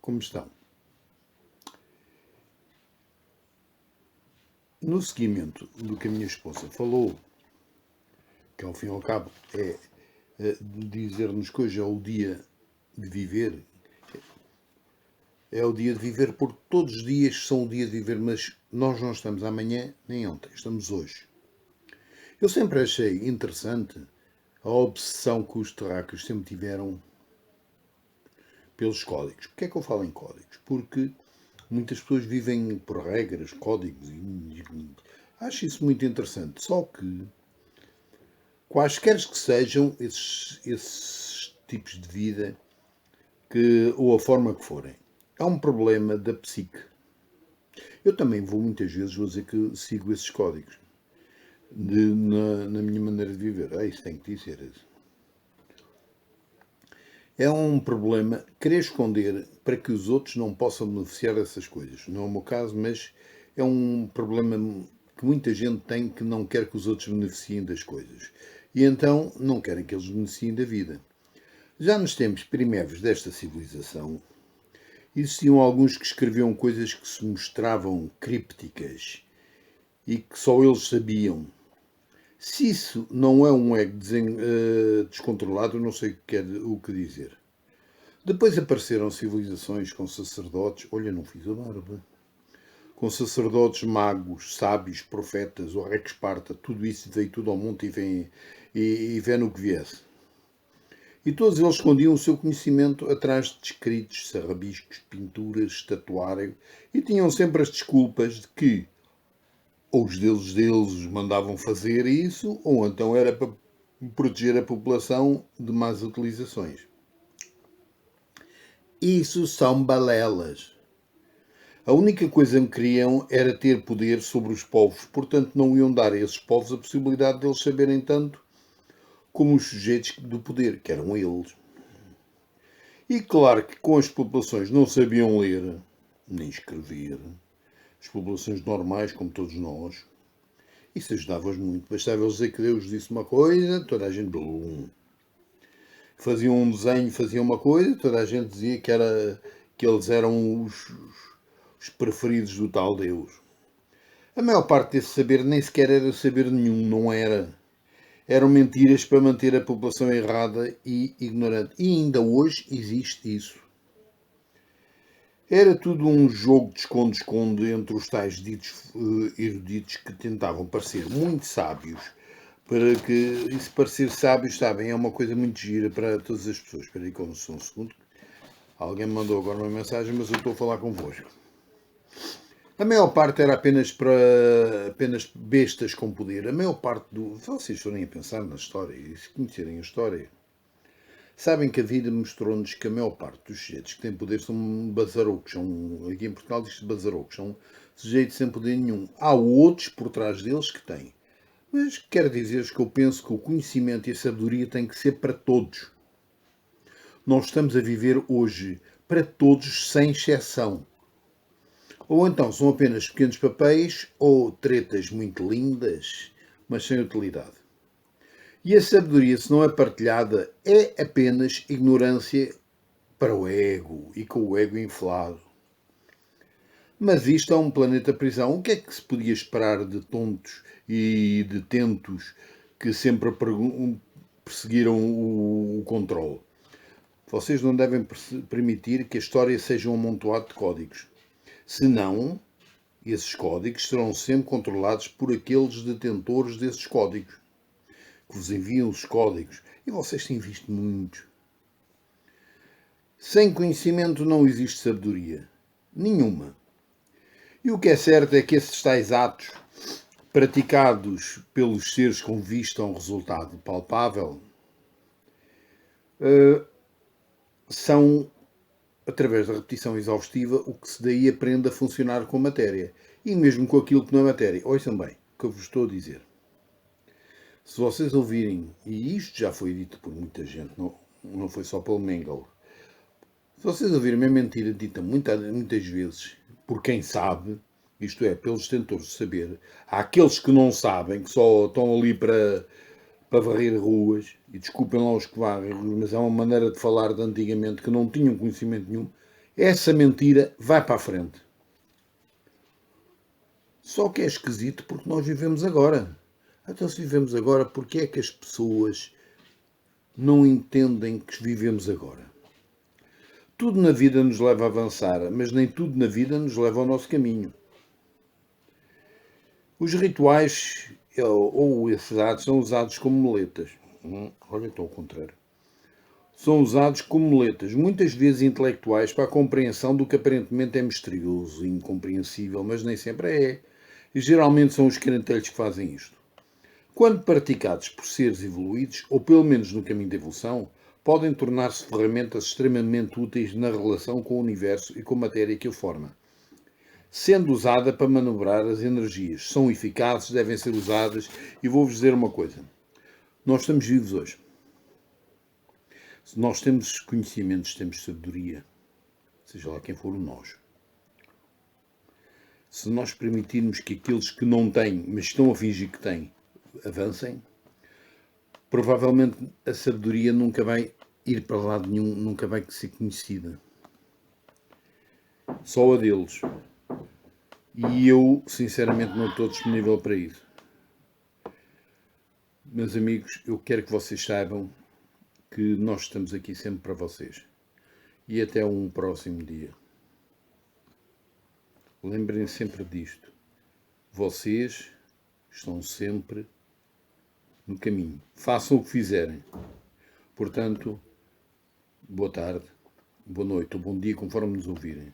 como estão? No seguimento do que a minha esposa falou, que ao fim e ao cabo é dizer-nos que hoje é o dia de viver, é o dia de viver porque todos os dias são o dia de viver, mas nós não estamos amanhã nem ontem, estamos hoje. Eu sempre achei interessante a obsessão que os terráqueos sempre tiveram pelos códigos. Porquê é que eu falo em códigos? Porque muitas pessoas vivem por regras, códigos, e acho isso muito interessante. Só que, quaisquer que sejam esses tipos de vida, ou a forma que forem, há um problema da psique. Eu também muitas vezes vou dizer que sigo esses códigos na minha maneira de viver. Isso tem que dizer isso. É um problema querer esconder para que os outros não possam beneficiar dessas coisas. Não é o meu caso, mas é um problema que muita gente tem, que não quer que os outros beneficiem das coisas. E então não querem que eles beneficiem da vida. Já nos tempos primeiros desta civilização, existiam alguns que escreviam coisas que se mostravam crípticas e que só eles sabiam. Se isso não é um ego descontrolado, eu não sei o que dizer. Depois apareceram civilizações com sacerdotes, olha, não fiz a barba, com sacerdotes, magos, sábios, profetas, o Rex Esparta, tudo isso veio tudo ao monte e vê no que viesse. E todos eles escondiam o seu conhecimento atrás de escritos, sarrabiscos, pinturas, estatuário, e tinham sempre as desculpas de que ou os deuses deles os mandavam fazer isso, ou então era para proteger a população de más utilizações. Isso são balelas. A única coisa que queriam era ter poder sobre os povos, portanto não iam dar a esses povos a possibilidade de eles saberem tanto como os sujeitos do poder, que eram eles. E claro que com as populações não sabiam ler, nem escrever, as populações normais, como todos nós, isso ajudava-os muito. Bastava eles dizer que Deus disse uma coisa, toda a gente... Faziam um desenho, faziam uma coisa, toda a gente dizia que eles eram os preferidos do tal Deus. A maior parte desse saber nem sequer era saber nenhum, não era. Eram mentiras para manter a população errada e ignorante. E ainda hoje existe isso. Era tudo um jogo de esconde-esconde entre os tais ditos eruditos que tentavam parecer muito sábios, para que, e se parecer sábios, sabem, é uma coisa muito gira para todas as pessoas. Espera aí, como só um segundo. Alguém me mandou agora uma mensagem, mas eu estou a falar convosco. A maior parte era apenas bestas com poder. A maior parte vocês forem a pensar na história e se conhecerem a história, sabem que a vida mostrou-nos que a maior parte dos sujeitos que têm poder são bazarocos. Aqui em Portugal diz-se bazarocos. São sujeitos sem poder nenhum. Há outros por trás deles que têm. Mas quero dizer-vos que eu penso que o conhecimento e a sabedoria têm que ser para todos. Nós estamos a viver hoje para todos, sem exceção. Ou então são apenas pequenos papéis ou tretas muito lindas, mas sem utilidade. E a sabedoria, se não é partilhada, é apenas ignorância para o ego e com o ego inflado. Mas isto é um planeta prisão. O que é que se podia esperar de tontos e de tentos que sempre perseguiram o controle? Vocês não devem permitir que a história seja um amontoado de códigos. Senão, esses códigos serão sempre controlados por aqueles detentores desses códigos, que vos enviam os códigos. E vocês têm visto muito. Sem conhecimento não existe sabedoria. Nenhuma. E o que é certo é que esses tais atos, praticados pelos seres com vista a um resultado palpável, são, através da repetição exaustiva, o que se daí aprende a funcionar com matéria. E mesmo com aquilo que não é matéria. Ouçam bem o que eu vos estou a dizer. Se vocês ouvirem, e isto já foi dito por muita gente, não foi só pelo Mengele, se vocês ouvirem uma mentira dita muitas vezes por quem sabe, isto é, pelos detentores de saber, há aqueles que não sabem, que só estão ali para varrer ruas, e desculpem lá os que varrem ruas, mas é uma maneira de falar de antigamente que não tinham conhecimento nenhum, essa mentira vai para a frente. Só que é esquisito porque nós vivemos agora. Então, se vivemos agora, porquê é que as pessoas não entendem que vivemos agora? Tudo na vida nos leva a avançar, mas nem tudo na vida nos leva ao nosso caminho. Os rituais ou esses atos são usados como muletas. Olha, estou ao contrário. São usados como muletas, muitas vezes intelectuais, para a compreensão do que aparentemente é misterioso e incompreensível, mas nem sempre é. E geralmente são os carantelhos que fazem isto. Quando praticados por seres evoluídos, ou pelo menos no caminho da evolução, podem tornar-se ferramentas extremamente úteis na relação com o universo e com a matéria que o forma. Sendo usada para manobrar as energias. São eficazes, devem ser usadas, e vou-vos dizer uma coisa. Nós estamos vivos hoje. Se nós temos conhecimentos, temos sabedoria, seja lá quem for o nós. Se nós permitirmos que aqueles que não têm, mas estão a fingir que têm, avancem, provavelmente a sabedoria nunca vai ir para lado nenhum, nunca vai ser conhecida. Só a deles. E eu, sinceramente, não estou disponível para isso. Meus amigos, eu quero que vocês saibam que nós estamos aqui sempre para vocês. E até um próximo dia. Lembrem sempre disto. Vocês estão sempre no caminho. Façam o que fizerem. Portanto, boa tarde, boa noite ou bom dia, conforme nos ouvirem.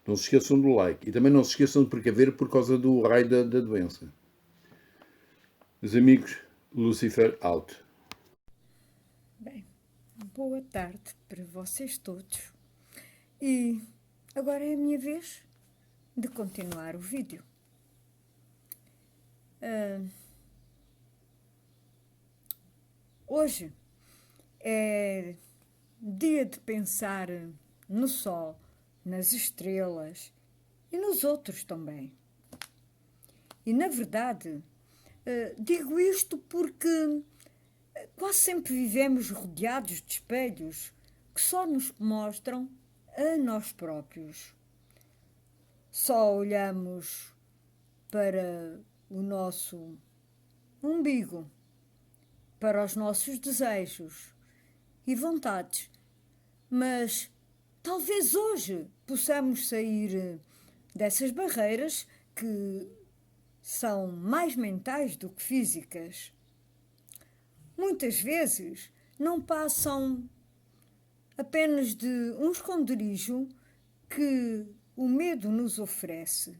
Não se esqueçam do like. E também não se esqueçam de precaver por causa do raio da doença. Meus amigos, Lucifer out. Bem, boa tarde para vocês todos. E agora é a minha vez de continuar o vídeo. Hoje é dia de pensar no Sol, nas estrelas e nos outros também. E na verdade, digo isto porque quase sempre vivemos rodeados de espelhos que só nos mostram a nós próprios. Só olhamos para o nosso umbigo, para os nossos desejos e vontades, mas talvez hoje possamos sair dessas barreiras que são mais mentais do que físicas. Muitas vezes não passam apenas de um esconderijo que o medo nos oferece.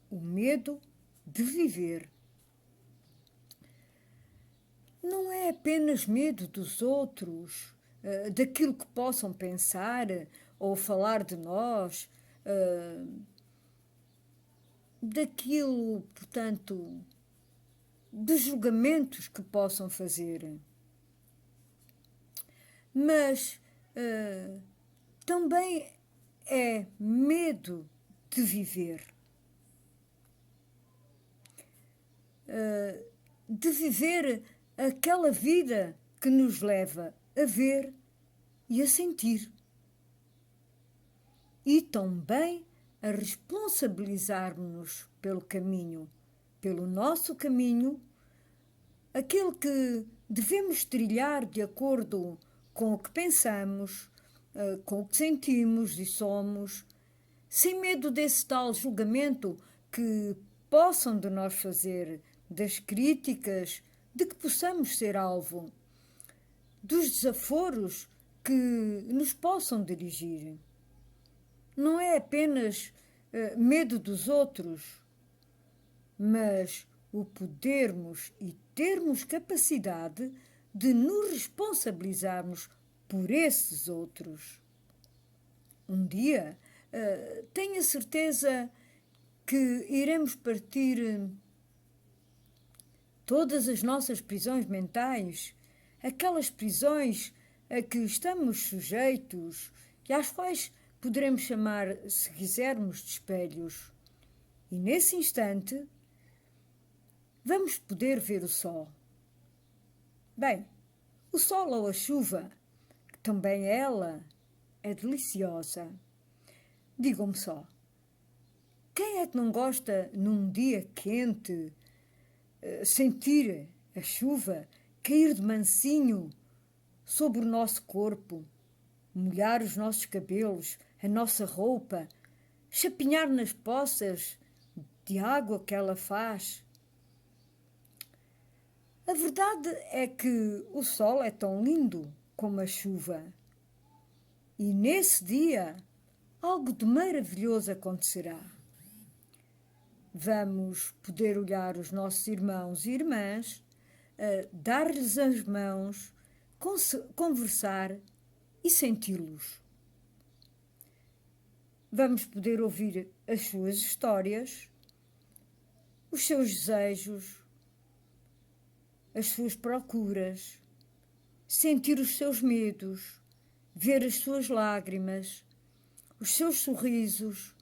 O medo de viver. Não é apenas medo dos outros, daquilo que possam pensar ou falar de nós, daquilo, portanto, dos julgamentos que possam fazer. Mas também é medo de viver. De viver aquela vida que nos leva a ver e a sentir. E também a responsabilizar-nos pelo caminho, pelo nosso caminho, aquele que devemos trilhar de acordo com o que pensamos, com o que sentimos e somos, sem medo desse tal julgamento que possam de nós fazer, das críticas de que possamos ser alvo, dos desaforos que nos possam dirigir. Não é apenas medo dos outros, mas o podermos e termos capacidade de nos responsabilizarmos por esses outros. Um dia, tenho a certeza que iremos partir todas as nossas prisões mentais, aquelas prisões a que estamos sujeitos e às quais poderemos chamar, se quisermos, de espelhos. E nesse instante, vamos poder ver o sol. Bem, o sol ou a chuva, que também ela é deliciosa, Digam-me só, quem é que não gosta, num dia quente, sentir a chuva cair de mansinho sobre o nosso corpo, molhar os nossos cabelos, a nossa roupa, chapinhar nas poças de água que ela faz? A verdade é que o sol é tão lindo como a chuva. E nesse dia, algo de maravilhoso acontecerá. Vamos poder olhar os nossos irmãos e irmãs, dar-lhes as mãos, conversar e senti-los. Vamos poder ouvir as suas histórias, os seus desejos, as suas procuras, sentir os seus medos, ver as suas lágrimas, os seus sorrisos,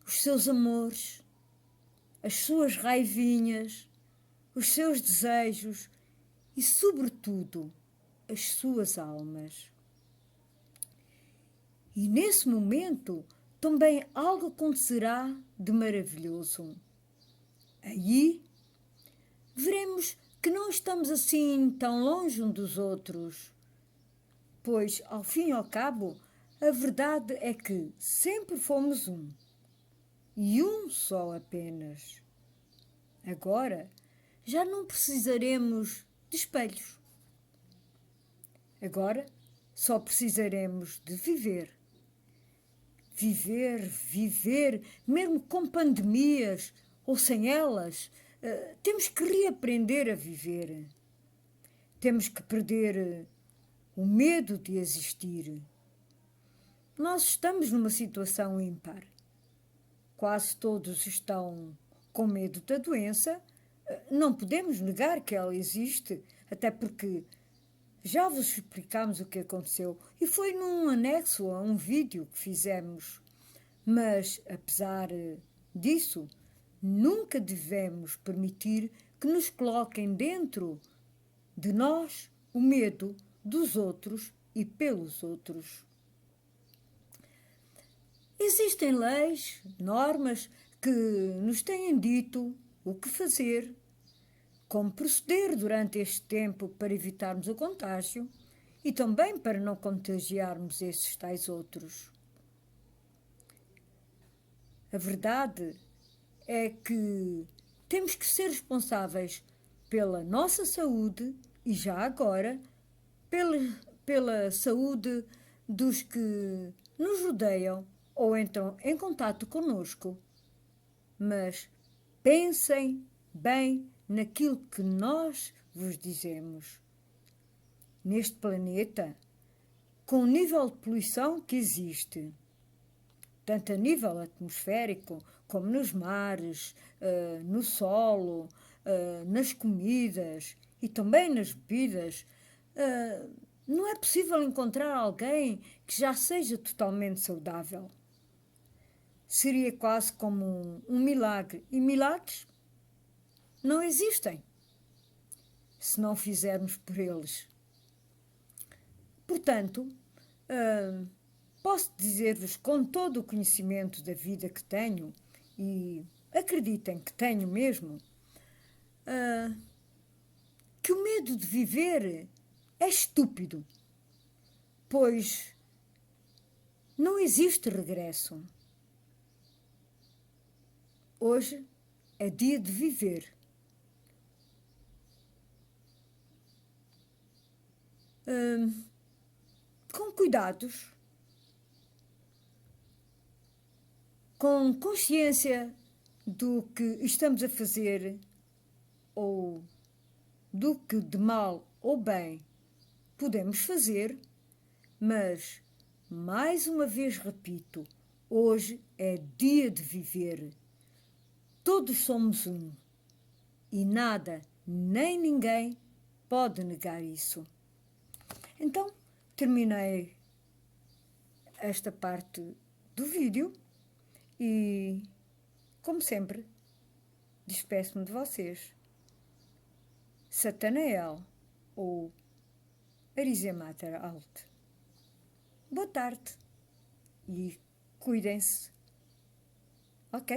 os seus amores, as suas raivinhas, os seus desejos e, sobretudo, as suas almas. E nesse momento também algo acontecerá de maravilhoso. Aí veremos que não estamos assim tão longe uns dos outros, pois, ao fim e ao cabo, a verdade é que sempre fomos um, e um só apenas. Agora já não precisaremos de espelhos. Agora só precisaremos de viver. Viver, mesmo com pandemias ou sem elas, temos que reaprender a viver. Temos que perder o medo de existir. Nós estamos numa situação ímpar. Quase todos estão com medo da doença. Não podemos negar que ela existe, até porque já vos explicámos o que aconteceu e foi num anexo a um vídeo que fizemos. Mas, apesar disso, nunca devemos permitir que nos coloquem dentro de nós o medo dos outros e pelos outros. Existem leis, normas que nos têm dito o que fazer, como proceder durante este tempo para evitarmos o contágio e também para não contagiarmos esses tais outros. A verdade é que temos que ser responsáveis pela nossa saúde e já agora pela saúde dos que nos rodeiam ou entram em contato conosco. Mas pensem bem naquilo que nós vos dizemos. Neste planeta, com o nível de poluição que existe, tanto a nível atmosférico como nos mares, no solo, nas comidas e também nas bebidas, não é possível encontrar alguém que já seja totalmente saudável. Seria quase como um milagre. E milagres não existem se não fizermos por eles. Portanto, posso dizer-vos com todo o conhecimento da vida que tenho, e acreditem que tenho mesmo, que o medo de viver é estúpido, pois não existe regresso. Hoje é dia de viver. Com cuidados, com consciência do que estamos a fazer ou do que de mal ou bem podemos fazer, mas, mais uma vez repito, hoje é dia de viver. Todos somos um e nada, nem ninguém pode negar isso. Então, terminei esta parte do vídeo e, como sempre, despeço-me de vocês. Satanael ou Arizia Mater Alt. Boa tarde e cuidem-se. Ok?